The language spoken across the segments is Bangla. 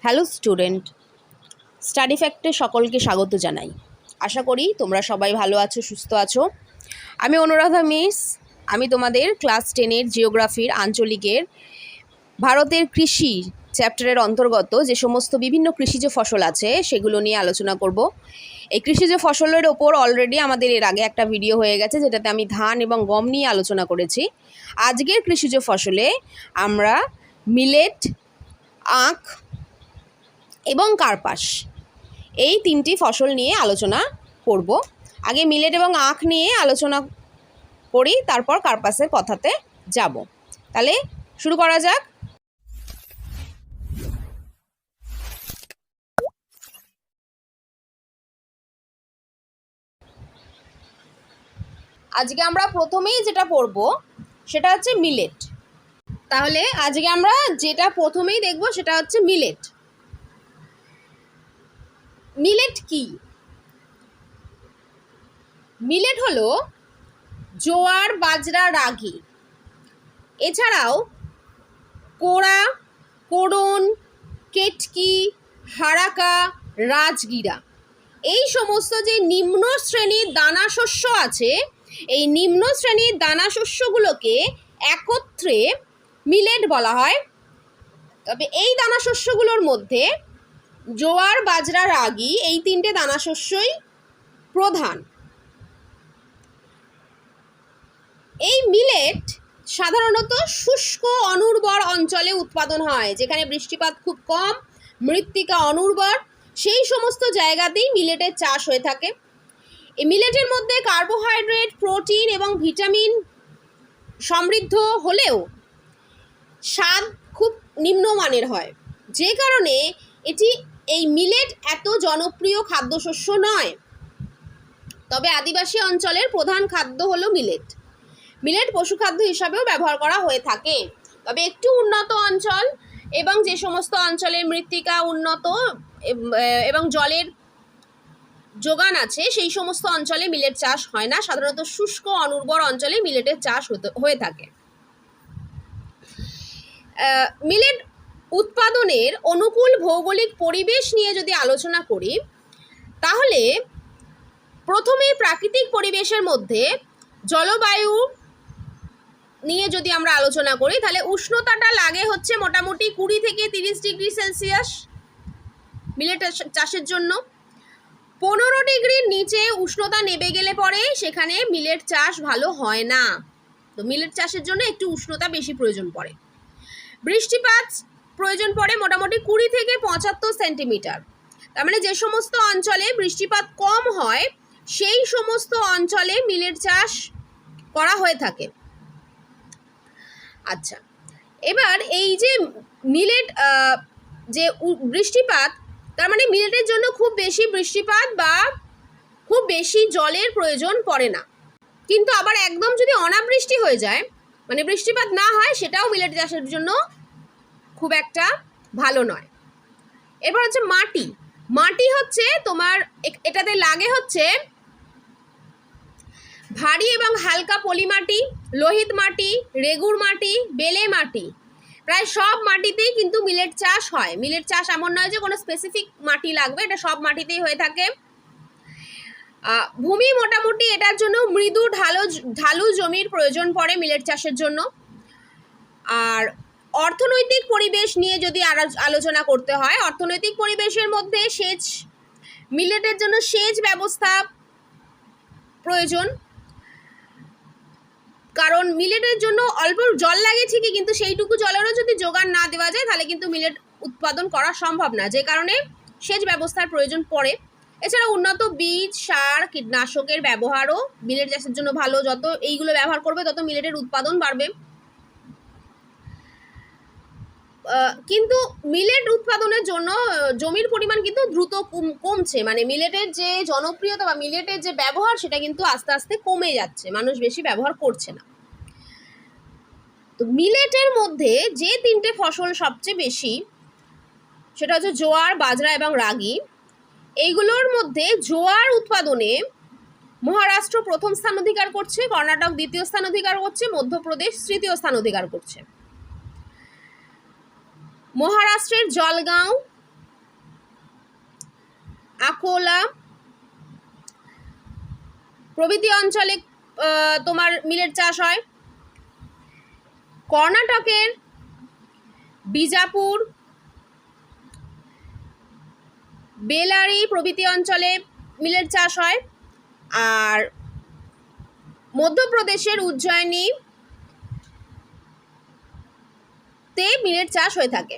হ্যালো স্টুডেন্ট, স্টাডি ফ্যাক্টে সকলকে স্বাগত জানাই। আশা করি তোমরা সবাই ভালো আছো, সুস্থ আছো। আমি অনুরাধা মিস। আমি তোমাদের ক্লাস 10-এর জিওগ্রাফির আঞ্চলিকের ভারতের কৃষি চ্যাপ্টারের অন্তর্গত যে সমস্ত বিভিন্ন কৃষিজ ফসল আছে সেগুলো নিয়ে আলোচনা করব। এই কৃষিজ ফসলের ওপর অলরেডি আমাদের এর আগে একটা ভিডিও হয়ে গেছে, যেটাতে আমি ধান এবং গম নিয়ে আলোচনা করেছি। আজকের কৃষিজ ফসলে আমরা মিলেট, আখ এবং কার্পাস এই তিনটি ফসল নিয়ে আলোচনা করব। আগে মিলেট এবং আখ নিয়ে আলোচনা করি, তারপর কার্পাসের কথাতে যাব। তাহলে শুরু করা যাক। আজকে আমরা প্রথমেই যেটা পড়ব সেটা হচ্ছে মিলেট। তাহলে আজকে আমরা যেটা প্রথমেই দেখব সেটা হচ্ছে মিলেট। মিলেট কি? মিলেট হলো জোয়ার, বাজরা, রাগি, এছাড়াও কোড়া, কোড়ন, কেটকি, হারাকা, রাজগিরা, এই সমস্ত যে নিম্ন শ্রেণীর দানা শস্য আছে, এই নিম্ন শ্রেণীর দানা শস্যগুলোকে একত্রে মিলেট বলা হয়। তবে এই দানা শস্যগুলোর মধ্যে জোয়ার, বাজরা, রাগি এই তিনটে দানা শস্যই প্রধান। এই মিলেট সাধারণত শুষ্ক অনুর্বর অঞ্চলে উৎপাদন হয়, যেখানে বৃষ্টিপাত খুব কম, মৃত্তিকা অনুর্বর, সেই সমস্ত জায়গাতেই মিলেটের চাষ হয়ে থাকে। এই মিলেটের মধ্যে কার্বোহাইড্রেট, প্রোটিন এবং ভিটামিন সমৃদ্ধ হলেও স্বাদ খুব নিম্নমানের হয়, যে কারণে এই মিলেট এত জনপ্রিয় খাদ্যশস্য নয়। তবে আদিবাসী অঞ্চলের প্রধান খাদ্য হলো মিলেট। মিলেট পশুখাদ্য হিসাবেও ব্যবহার করা হয়ে থাকে। তবে একটু উন্নত অঞ্চল এবং যে সমস্ত অঞ্চলে মৃত্তিকা উন্নত এবং জলের যোগান আছে, সেই সমস্ত অঞ্চলে মিলেট চাষ হয় না। সাধারণত শুষ্ক অনুর্বর অঞ্চলে মিলেটের চাষ হয়ে থাকে। মিলেট উৎপাদনের অনুকূল ভৌগোলিক পরিবেশ নিয়ে যদি আলোচনা করি, তাহলে প্রথমে প্রাকৃতিক পরিবেশের মধ্যে জলবায়ু নিয়ে যদি আমরা আলোচনা করি, তাহলে উষ্ণতাটা লাগে হচ্ছে মোটামুটি 20 থেকে 30 ডিগ্রি সেলসিয়াস মিলেট চাষের জন্য। 15 ডিগ্রির নিচে উষ্ণতা নেমে গেলে পরে সেখানে মিলেট চাষ ভালো হয় না। তো মিলেট চাষের জন্য একটু উষ্ণতা বেশি প্রয়োজন পড়ে। বৃষ্টিপাত প্রয়োজন পড়ে মোটামুটি 20 থেকে 75 সেন্টিমিটার। তার মানে যে সমস্ত অঞ্চলে বৃষ্টিপাত কম হয় সেই সমস্ত অঞ্চলে মিলেট চাষ করা হয়ে থাকে। আচ্ছা, এবার এই যে মিলেট যে বৃষ্টিপাত, তার মানে মিলেটের জন্য খুব বেশি বৃষ্টিপাত বা খুব বেশি জলের প্রয়োজন পড়ে না। কিন্তু আবার একদম যদি অনাবৃষ্টি হয়ে যায়, মানে বৃষ্টিপাত না হয়, সেটাও মিলেট চাষের জন্য খুব একটা ভালো নয়। এবার হচ্ছে মাটি। মাটি হচ্ছে তোমার এটাতে লাগে হচ্ছে ভারী এবং হালকা পলি মাটি, লোহিত মাটি, রেগুর মাটি, বেলে মাটি, প্রায় সব মাটিতেই কিন্তু মিলেট চাষ হয়। মিলেট চাষ এমন নয় যে কোনো স্পেসিফিক মাটি লাগবে, এটা সব মাটিতেই হয়ে থাকে। ভূমি মোটামুটি এটার জন্য মৃদু ঢালু জমির প্রয়োজন পড়ে মিলেট চাষের জন্য। আর অর্থনৈতিক পরিবেশ নিয়ে যদি আলোচনা করতে হয়, অর্থনৈতিক পরিবেশের মধ্যে মিলেটের জন্য সেচ ব্যবস্থা প্রয়োজন। কারণ মিলেটের জন্য অল্প জল লাগে ঠিকই, কিন্তু সেইটুকু জলেরও যদি যোগান না দেওয়া যায় তাহলে কিন্তু মিলেট উৎপাদন করা সম্ভব না, যে কারণে সেচ ব্যবস্থার প্রয়োজন পড়ে। এছাড়া উন্নত বীজ, সার, কীটনাশকের ব্যবহারও মিলেট চাষের জন্য ভালো। যত এইগুলো ব্যবহার করবে তত মিলেটের উৎপাদন বাড়বে। কিন্তু মিলেট উৎপাদনের জন্য জমির পরিমাণ কিন্তু দ্রুত কমছে। মানে মিলেটের যে জনপ্রিয়তা বা মিলেটের যে ব্যবহার, সেটা কিন্তু আস্তে আস্তে কমে যাচ্ছে, মানুষ বেশি ব্যবহার করছে না। তো মিলেটের মধ্যে যে তিনটে ফসল সবচেয়ে বেশি, সেটা হচ্ছে জোয়ার, বাজরা এবং রাগি। এইগুলোর মধ্যে জোয়ার উৎপাদনে মহারাষ্ট্র প্রথম স্থান অধিকার করছে, কর্ণাটক দ্বিতীয় স্থান অধিকার করছে, মধ্যপ্রদেশ তৃতীয় স্থান অধিকার করছে। মহারাষ্ট্রের জলগাঁও, আকোলা প্রভৃতি অঞ্চলে তোমার মিলেট চাষ হয়। কর্ণাটকের বিজাপুর, বেলারি প্রভৃতি অঞ্চলে মিলেট চাষ হয়। আর মধ্যপ্রদেশের উজ্জয়িনী তে মিলেট চাষ হয়ে থাকে।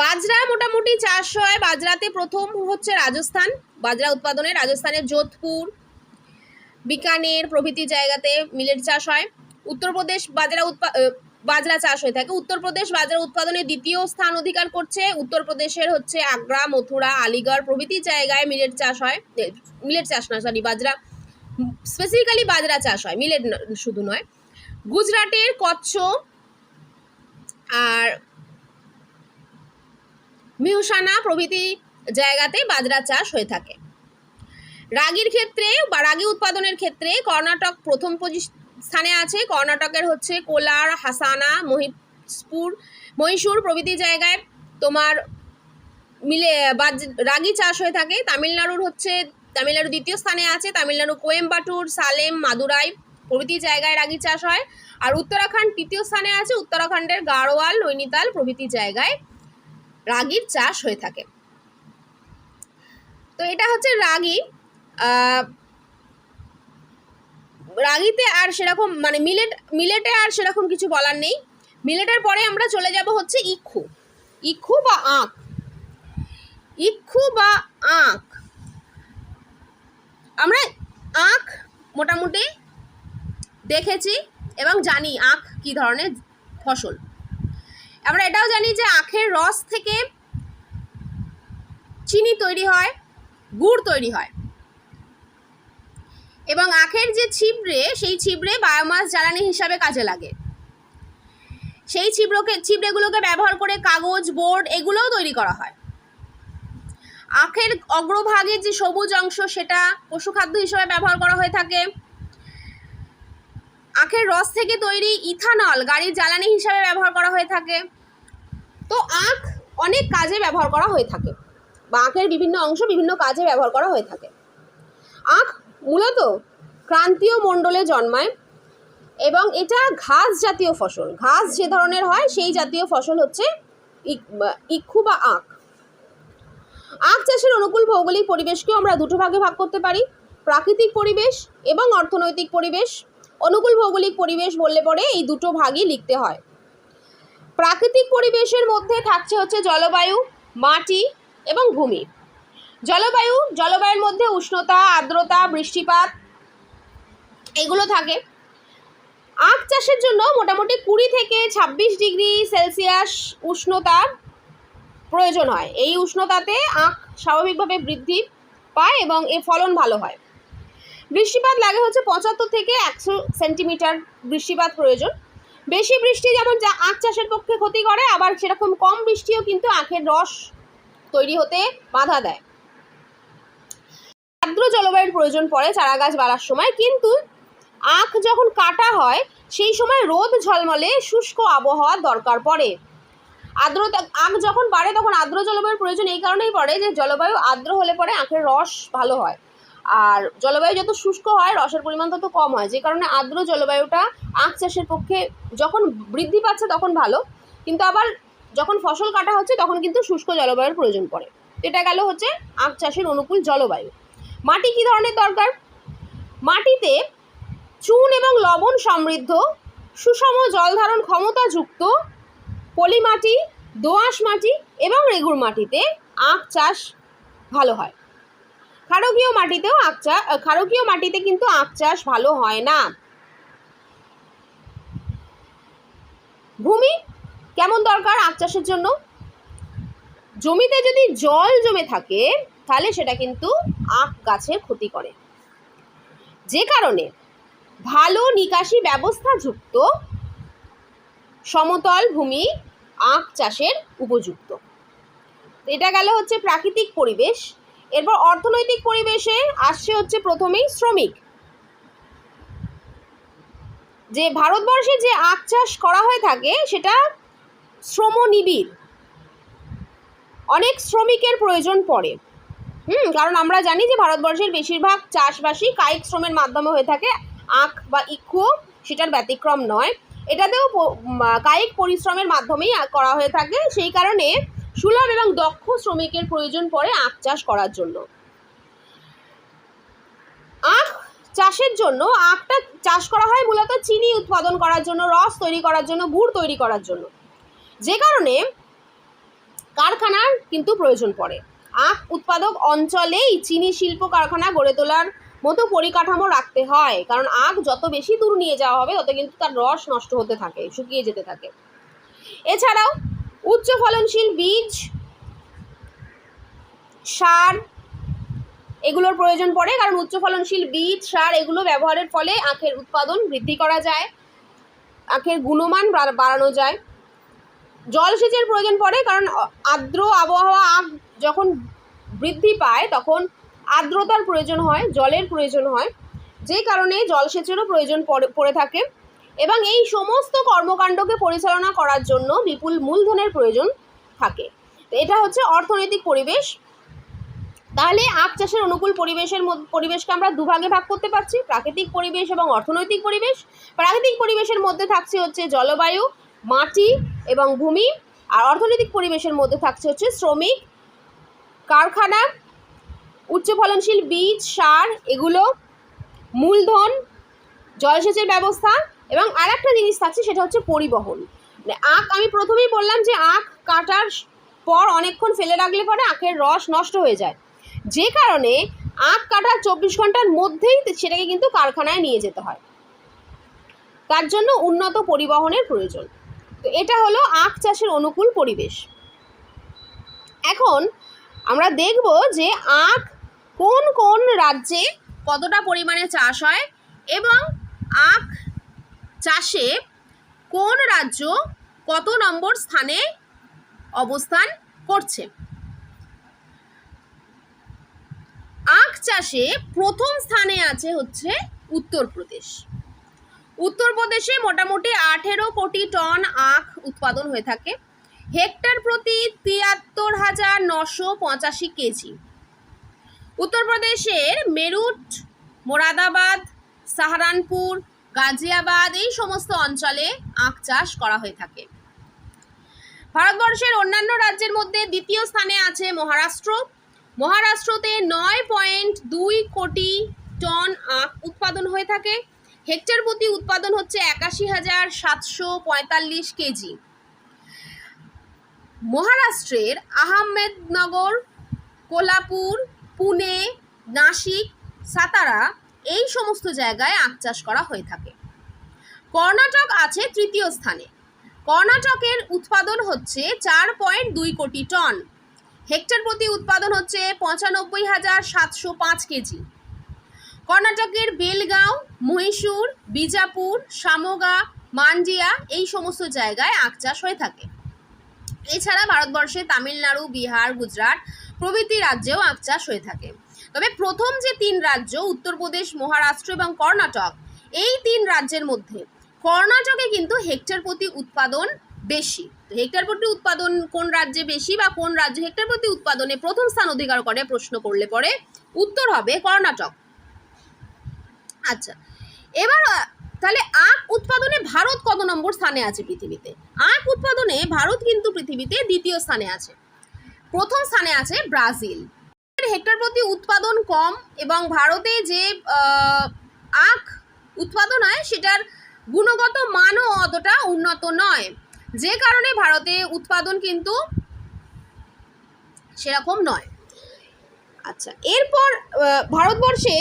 বাজরা মোটামুটি চাষ হয়, বাজরাতে প্রথম হচ্ছে রাজস্থান, বাজরা উৎপাদনে রাজস্থানের যোধপুর, বিকানের প্রভৃতি জায়গাতে মিলেট চাষ হয়। উত্তরপ্রদেশ বাজরা চাষ হয়ে থাকে। উত্তরপ্রদেশ বাজরা উৎপাদনে দ্বিতীয় স্থান অধিকার করছে। উত্তরপ্রদেশের হচ্ছে আগ্রা, মথুরা, আলিগড় প্রভৃতি জায়গায় মিলেট চাষ হয়, বাজরা, স্পেসিফিক্যালি বাজরা চাষ হয়, মিলেট শুধু নয়। গুজরাটের কচ্ছ আর মিউসানা প্রভৃতি জায়গাতে বাজরা চাষ হয়ে থাকে। রাগির ক্ষেত্রে বা রাগি উৎপাদনের ক্ষেত্রে কর্ণাটক প্রথম স্থানে আছে। কর্ণাটকের হচ্ছে কোলার, হাসানা, মহীশূর প্রভৃতি জায়গায় তোমার রাগি চাষ হয়ে থাকে। তামিলনাড়ু দ্বিতীয় স্থানে আছে। তামিলনাড়ু কোয়েম্বাটুর, সালেম, মাদুরাই প্রভৃতি জায়গায় রাগি চাষ হয়। আর উত্তরাখণ্ড তৃতীয় স্থানে আছে। উত্তরাখণ্ডের গাড়োয়াল, নৈনিতাল প্রভৃতি জায়গায় রাগির চাষ হয়ে থাকে। তো এটা হচ্ছে রাগি। রাগিতে আর সেরকম মানে মিলেটে আর সেরকম কিছু বলার নেই। মিলেটের পরে আমরা চলে যাব হচ্ছে ইক্ষু বা আখ। আমরা আখ মোটামুটি দেখেছি এবং জানি আখ কি ধরনের ফসল। আমরা এটাও জানি যে আখের রস থেকে চিনি তৈরি হয়, গুড় তৈরি হয় এবং আখের যে ছিবড়ে, সেই ছিবড়ে বায়োমাস জ্বালানি হিসাবে কাজে লাগে। সেই ছিবড়েগুলোকে ব্যবহার করে কাগজ, বোর্ড এগুলোও তৈরি করা হয়। আখের অগ্রভাগের যে সবুজ অংশ সেটা পশুখাদ্য হিসেবে ব্যবহার করা হয়ে থাকে। আখের রস থেকে তৈরি ইথানল গাড়ির জ্বালানি হিসাবে ব্যবহার করা হয়ে থাকে। তো আখ অনেক কাজে ব্যবহার করা হয়ে থাকে বা আখের বিভিন্ন অংশ বিভিন্ন কাজে ব্যবহার করা হয়ে থাকে। আখ মূলত ক্রান্তীয় মণ্ডলে জন্মায় এবং এটা ঘাস জাতীয় ফসল। ঘাস যে ধরনের হয় সেই জাতীয় ফসল হচ্ছে ইক্ষু বা আখ। আখ চাষের অনুকূল ভৌগোলিক পরিবেশকেও আমরা দুটো ভাগে ভাগ করতে পারি, প্রাকৃতিক পরিবেশ এবং অর্থনৈতিক পরিবেশ। অনুকূল ভৌগোলিক পরিবেশ বললে পরে এই দুটো ভাগই লিখতে হয়। প্রাকৃতিক পরিবেশের মধ্যে থাকছে হচ্ছে জলবায়ু, মাটি এবং ভূমি। জলবায়ুর মধ্যে উষ্ণতা, আর্দ্রতা, বৃষ্টিপাত এগুলো থাকে। আখ চাষের জন্য মোটামুটি 20 থেকে 26 ডিগ্রি সেলসিয়াস উষ্ণতার প্রয়োজন হয়। এই উষ্ণতাতে আখ স্বাভাবিকভাবে বৃদ্ধি পায় এবং এর ফলন ভালো হয়। বৃষ্টিপাত লাগে হচ্ছে 75 থেকে 100 সেন্টিমিটার বৃষ্টিপাত প্রয়োজন। বেশি বৃষ্টি যেমন আখ চাষের পক্ষে ক্ষতি করে, আবার সেরকম কম বৃষ্টিও কিন্তু আখের রস তৈরি হতে বাধা দেয়। আর্দ্র জলবায়ুর প্রয়োজন পড়ে চারা গাছ বাড়ার সময়, কিন্তু আখ যখন কাটা হয় সেই সময় রোদ ঝলমলে শুষ্ক আবহাওয়ার দরকার পড়ে। আখ যখন বাড়ে তখন আর্দ্র জলবায়ুর প্রয়োজন এই কারণেই পড়ে যে জলবায়ু আর্দ্র হলে পরে আখের রস ভালো হয়, আর জলবায়ু যত শুষ্ক হয় রসের পরিমাণ তত কম হয়। যে কারণে আর্দ্র জলবায়ুটা আখ চাষের পক্ষে যখন বৃদ্ধি পাচ্ছে তখন ভালো, কিন্তু আবার যখন ফসল কাটা হচ্ছে তখন কিন্তু শুষ্ক জলবায়ুর প্রয়োজন পড়ে। এটা গেল হচ্ছে আখ চাষের অনুকূল জলবায়ু। মাটি কী ধরনের দরকার? মাটিতে চুন এবং লবণ সমৃদ্ধ, সুষম জলধারণ ক্ষমতাযুক্ত পলি মাটি, দোআঁশ মাটি এবং রেগুড় মাটিতে আখ চাষ ভালো হয়। ক্ষারকীয় মাটিতে কিন্তু আখ চাষ ভালো হয় না। ভূমি কেমন দরকার আখ চাষের জন্য? জমিতে যদি জল জমে থাকে তাহলে সেটা কিন্তু আখ গাছের ক্ষতি করে, যে কারণে ভালো নিকাশি ব্যবস্থা যুক্ত সমতল ভূমি আখ চাষের উপযুক্ত। এটা গেল হচ্ছে প্রাকৃতিক পরিবেশ। এরপর অর্থনৈতিক পরিবেশে আসছে হচ্ছে প্রথমেই শ্রমিক। যে ভারতবর্ষে যে আখ চাষ করা হয়ে থাকে সেটা শ্রমনিবিড়, অনেক শ্রমিকের প্রয়োজন পড়ে। কারণ আমরা জানি যে ভারতবর্ষের বেশিরভাগ চাষবাসই কায়িক শ্রমের মাধ্যমে হয়ে থাকে, আখ বা ইক্ষু সেটার ব্যতিক্রম নয়, এটাতেও কায়িক পরিশ্রমের মাধ্যমেই করা হয়ে থাকে। সেই কারণে সুলভ এবং দক্ষ শ্রমিকের প্রয়োজন পড়ে আখ চাষ করার জন্য। আখ চাষের জন্য আখটা চাষ করা হয় মূলত চিনি উৎপাদন করার জন্য, রস তৈরি করার জন্য, গুড় তৈরি করার জন্য, যে কারণে কারখানার কিন্তু প্রয়োজন পড়ে। আখ উৎপাদক অঞ্চলেই চিনি শিল্প কারখানা গড়ে তোলার মতো পরিকাঠামো রাখতে হয়, কারণ আখ যত বেশি দূর নিয়ে যাওয়া হবে তত কিন্তু তার রস নষ্ট হতে থাকে, শুকিয়ে যেতে থাকে। এছাড়াও উচ্চ ফলনশীল বীজ, সার এগুলোর প্রয়োজন পড়ে, কারণ উচ্চ ফলনশীল বীজ, সার এগুলো ব্যবহারের ফলে আখের উৎপাদন বৃদ্ধি করা যায়, আখের গুণমান বাড়ানো যায়। জলসেচের প্রয়োজন পড়ে, কারণ আর্দ্র আবহাওয়া আখ যখন বৃদ্ধি পায় তখন আর্দ্রতার প্রয়োজন হয়, জলের প্রয়োজন হয়, যে কারণে জলসেচেরও প্রয়োজন পড়ে থাকে। এবং এই সমস্ত কর্মকাণ্ডকে পরিচালনা করার জন্য বিপুল মূলধনের প্রয়োজন থাকে। তো এটা হচ্ছে অর্থনৈতিক পরিবেশ। তাহলে আখ চাষের অনুকূল পরিবেশকে আমরা দুভাগে ভাগ করতে পারছি, প্রাকৃতিক পরিবেশ এবং অর্থনৈতিক পরিবেশ। প্রাকৃতিক পরিবেশের মধ্যে থাকছে হচ্ছে জলবায়ু, মাটি এবং ভূমি, আর অর্থনৈতিক পরিবেশের মধ্যে থাকছে হচ্ছে শ্রমিক, কারখানা, উচ্চ ফলনশীল বীজ, সার এগুলো, মূলধন, জলসেচের ব্যবস্থা, এবং আর একটা জিনিস থাকছে সেটা হচ্ছে পরিবহন। আখ আমি প্রথমেই বললাম যে আখ কাটার পর অনেকক্ষণ ফেলে রাখলে পরে আখের রস নষ্ট হয়ে যায়, যে কারণে আখ কাটার 24 ঘন্টার মধ্যেই সেটাকে কিন্তু কারখানায় নিয়ে যেতে হয়, তার জন্য উন্নত পরিবহনের প্রয়োজন। তো এটা হলো আখ চাষের অনুকূল পরিবেশ। এখন আমরা দেখব যে আখ কোন কোন রাজ্যে কতটা পরিমাণে চাষ হয় এবং আখ চাষে কোন রাজ্য কত নম্বর স্থানে অবস্থান করছে। আখ চাষে প্রথম স্থানে আছে হচ্ছে উত্তরপ্রদেশ। উত্তরপ্রদেশে মোটামুটি 18 কোটি টন আখ উৎপাদন হয়ে থাকে, হেক্টর প্রতি 73,985 কেজি। উত্তরপ্রদেশের মেরুট, মোরাদাবাদ, সাহারানপুর, গাজিয়াবাদ এই সমস্ত অঞ্চলে আখ চাষ করা হয়ে থাকে। ভারতবর্ষের অন্যান্য রাজ্যের মধ্যে দ্বিতীয় স্থানে আছে মহারাষ্ট্র। মহারাষ্ট্রতে 9.2 কোটি টন আখ উৎপাদন হয়ে থাকে, হেক্টর প্রতি উৎপাদন হচ্ছে 81,745 কেজি। মহারাষ্ট্রের আহমেদনগর, কোলাপুর, পুনে, নাসিক, সাতারা এই সমস্ত জায়গায় আখ চাষ করা হয়ে থাকে। কর্ণাটক আছে তৃতীয় স্থানে। কর্ণাটকের উৎপাদন হচ্ছে 4.2 কোটি টন, হেক্টর প্রতি উৎপাদন হচ্ছে 95,705 কেজি। কর্ণাটকের বেলগাঁও, মহীশূর, বিজাপুর, সামোগা, মান্ডিয়া এই সমস্ত জায়গায় আখ চাষ হয়ে থাকে। এছাড়া ভারতবর্ষে তামিলনাড়ু, বিহার, গুজরাট প্রভৃতি রাজ্যেও আখ চাষ হয়ে থাকে। তবে প্রথম যে 3 রাজ্য উত্তরপ্রদেশ, মহারাষ্ট্র এবং কর্ণাটক, এই 3 রাজ্যের মধ্যে কর্ণাটকে কিন্তু হেক্টর প্রতি উৎপাদন বেশি। তো হেক্টর প্রতি উৎপাদন কোন রাজ্যে বেশি বা কোন রাজ্য হেক্টর প্রতি উৎপাদনে প্রথম স্থান অধিকার করে প্রশ্ন করলে পরে উত্তর হবে কর্ণাটক। আচ্ছা, এবার তাহলে আখ উৎপাদনে ভারত কত নম্বর স্থানে আছে পৃথিবীতে? আখ উৎপাদনে ভারত কিন্তু পৃথিবীতে দ্বিতীয় স্থানে আছে। প্রথম স্থানে আছে ব্রাজিল। হেক্টর প্রতি উৎপাদন কম এবং ভারতে যে আখ উৎপাদন হয় সেটার গুণগত মানও অতটা উন্নত নয়, যে কারণে ভারতে উৎপাদন কিন্তু সেরকম নয়। আচ্ছা, এরপর ভারতবর্ষে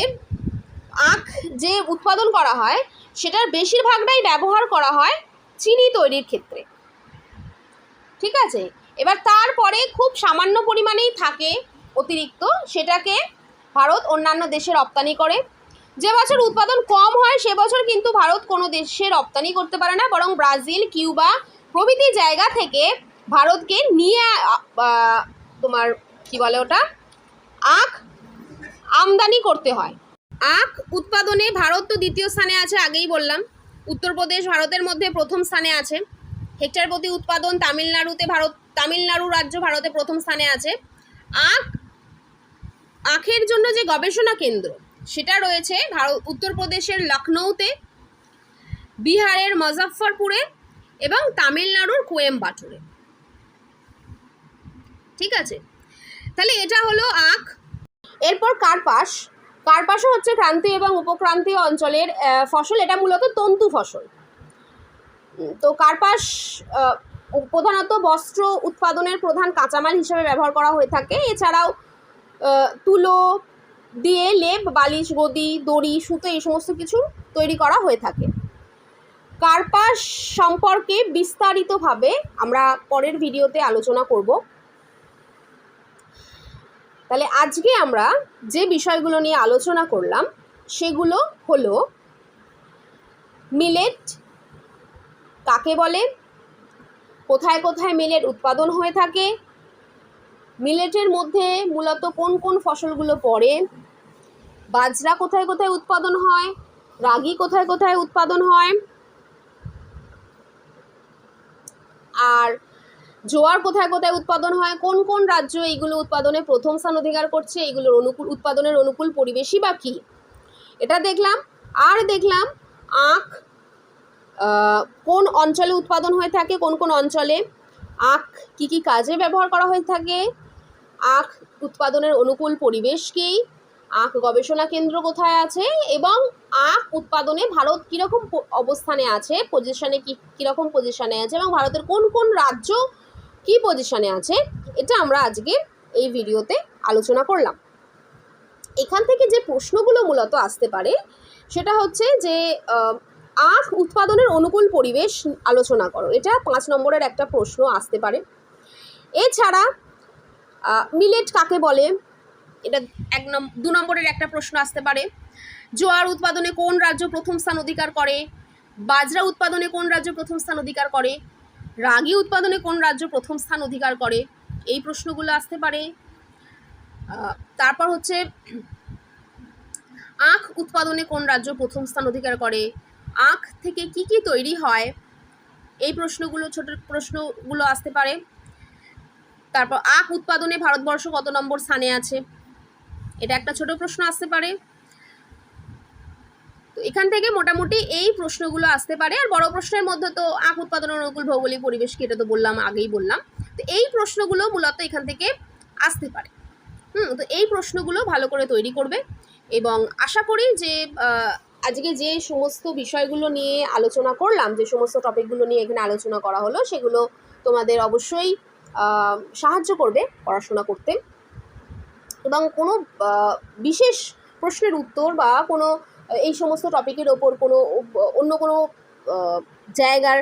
আখ যে উৎপাদন করা হয় সেটার বেশিরভাগটাই ব্যবহার করা হয় চিনি তৈরির ক্ষেত্রে, ঠিক আছে। এবার তারপরে খুব সামান্য পরিমাণেই থাকে অতিরিক্ত, সেটাকে ভারত অন্যান্য দেশে রপ্তানি করে। যে বছর উৎপাদন কম হয় সে বছর কিন্তু ভারত কোনো দেশে রপ্তানি করতে পারে না, বরং ব্রাজিল, কিউবা প্রভৃতি জায়গা থেকে ভারতকে নিয়ে তোমার কি বলে ওটা আখ আমদানি করতে হয়। আখ উৎপাদনে ভারত তো দ্বিতীয় স্থানে আছে, আগেই বললাম। উত্তরপ্রদেশ ভারতের মধ্যে প্রথম স্থানে আছে। হেক্টর প্রতি উৎপাদন তামিলনাড়ু রাজ্য ভারতে প্রথম স্থানে আছে। আখ আখের জন্য যে গবেষণা কেন্দ্র সেটা রয়েছে উত্তরপ্রদেশের লখনৌতে, বিহারের মুজফ্ফরপুরে এবং তামিলনাড়ুর কোয়েম্বাটুরে। ঠিক আছে, তাহলে এটা হলো আখ। এরপর কার্পাস। কার্পাসও হচ্ছে ক্রান্তীয় এবং উপক্রান্তীয় অঞ্চলের ফসল, এটা মূলত তন্তু ফসল। তো কার্পাস প্রধানত বস্ত্র উৎপাদনের প্রধান কাঁচামাল হিসেবে ব্যবহার করা হয়ে থাকে। এছাড়াও তুলো দিয়ে লেপ, বালিশ, গদি, দড়ি, সুতো এই সমস্ত কিছু তৈরি করা হয়ে থাকে। কার্পাস সম্পর্কে বিস্তারিতভাবে আমরা পরের ভিডিওতে আলোচনা করব। তাহলে আজকে আমরা যে বিষয়গুলো নিয়ে আলোচনা করলাম সেগুলো হলো মিলেট কাকে বলে, কোথায় কোথায় মিলেট উৎপাদন হয়ে থাকে, মিলেটের মধ্যে মূলত কোন কোন ফসলগুলো পড়ে, বাজরা কোথায় কোথায় উৎপাদন হয়, রাগি কোথায় কোথায় উৎপাদন হয়, আর জোয়ার কোথায় কোথায় উৎপাদন হয়, কোন কোন রাজ্য এইগুলো উৎপাদনে প্রথম স্থান অধিকার করছে, এইগুলোর উৎপাদনের অনুকূল পরিবেশই বা কী, এটা দেখলাম। আর দেখলাম আখ কোন অঞ্চলে উৎপাদন হয়ে থাকে, কোন কোন অঞ্চলে আখ কী কী কাজে ব্যবহার করা হয়ে থাকে, আখ উৎপাদনের অনুকূল পরিবেশ কী, আখ গবেষণা কেন্দ্র কোথায় আছে, এবং আখ উৎপাদনে ভারত কীরকম অবস্থানে আছে, পজিশনে কীরকম পজিশনে আছে, এবং ভারতের কোন কোন রাজ্য কী পজিশনে আছে, এটা আমরা আজকে এই ভিডিওতে আলোচনা করলাম। এখান থেকে যে প্রশ্নগুলো মূলত আসতে পারে সেটা হচ্ছে যে আখ উৎপাদনের অনুকূল পরিবেশ আলোচনা করো, এটা 5 নম্বরের একটা প্রশ্ন আসতে পারে। এছাড়া মিলেট কাকে বলে, এটা 2 নম্বরের একটা প্রশ্ন আসতে পারে। জোয়ার উৎপাদনে কোন রাজ্য প্রথম স্থান অধিকার করে, বাজরা উৎপাদনে কোন রাজ্য প্রথম স্থান অধিকার করে, রাগি উৎপাদনে কোন রাজ্য প্রথম স্থান অধিকার করে, এই প্রশ্নগুলো আসতে পারে। তারপর হচ্ছে আখ উৎপাদনে কোন রাজ্য প্রথম স্থান অধিকার করে, আখ থেকে কি কি তৈরি হয়, এই প্রশ্নগুলো ছোট প্রশ্নগুলো আসতে পারে। তারপর আখ উৎপাদনে ভারতবর্ষ কত নম্বর স্থানে আছে, এটা একটা ছোট প্রশ্ন আসতে পারে। তো এখান থেকে মোটামুটি এই প্রশ্নগুলো আসতে পারে। আর বড় প্রশ্নের মধ্যে তো আখ উৎপাদনের অনুকূল ভৌগোলিক পরিবেশ কি, এটা তো বললাম, আগেই বললাম। তো এই প্রশ্নগুলো মূলত এখান থেকে আসতে পারে। তো এই প্রশ্নগুলো ভালো করে তৈরি করবে, এবং আশা করি যে আজকে যে সমস্ত বিষয়গুলো নিয়ে আলোচনা করলাম, যে সমস্ত টপিকগুলো নিয়ে এখানে আলোচনা করা হলো, সেগুলো তোমাদের অবশ্যই সাহায্য করবে পড়াশোনা করতে। এবং কোনো বিশেষ প্রশ্নের উত্তর বা কোনো এই সমস্ত টপিকের ওপর কোনো অন্য কোনো জায়গার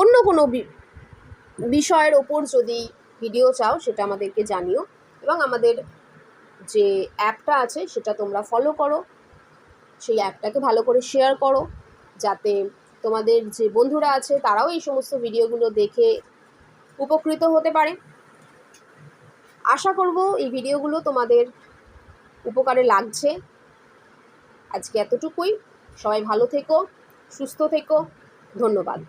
অন্য কোনো বিষয়ের ওপর যদি ভিডিও চাও সেটা আমাদেরকে জানিও, এবং আমাদের যে অ্যাপটা আছে সেটা তোমরা ফলো করো, সেই অ্যাপটাকে ভালো করে শেয়ার করো, যাতে তোমাদের যে বন্ধুরা আছে তারাও এই সমস্ত ভিডিওগুলো দেখে উপকৃত হতে পারে। আশা করব এই ভিডিওগুলো তোমাদের উপকারে লাগছে। আজকে এতটুকুই। সবাই ভালো থেকো, সুস্থ থেকো, ধন্যবাদ।